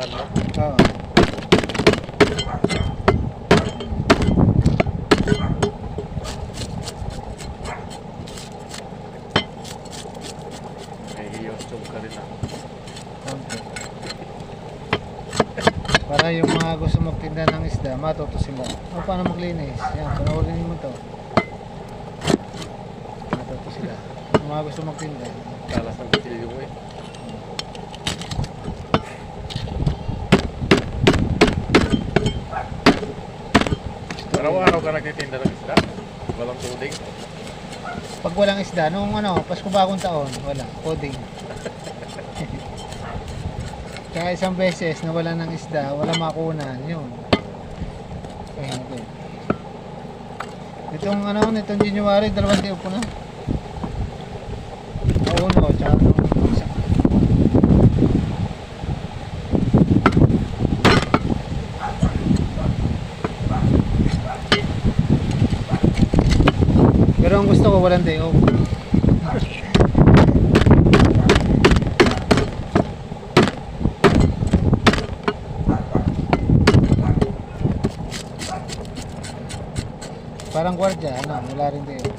tindahan mo. Oo. Nahihiyosog ka rin ah. Okay. Para yung mga gusto magtinda ng isda, matuto sila. O paano maglinis? Yan, panoorin mo to. Matuto sila. Yung mga gusto magtinda. Kalas ng kutilyo mo eh. Araw-araw ka nagtitinda ng isda? Walang tuding? Pag walang isda, nung Pasko Bagong Taon, wala, coding. Tsaka isang beses na wala ng isda, wala makunan, yun. Okay. Itong January, 2 tiyo po na. Nauno, tsaka nung isa. Pero ang gusto ko, walang day off. Parang gwardiya, wala rin day off.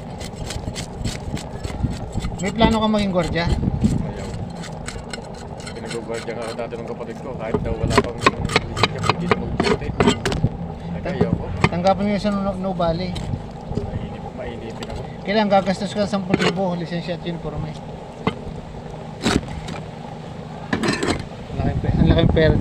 May plano ka maging gwardiya? Ayaw. Pinag-guardia nga ako dati ng kapatid ko. Kahit daw wala pang lisensya, hindi na mag-duty. Nag-ayaw ko. Tanggapin mo yung sa Nubali. Mainipin ako. Kailangan gagastos ka 10,000 lisensya at uniforme. Ang laking pera.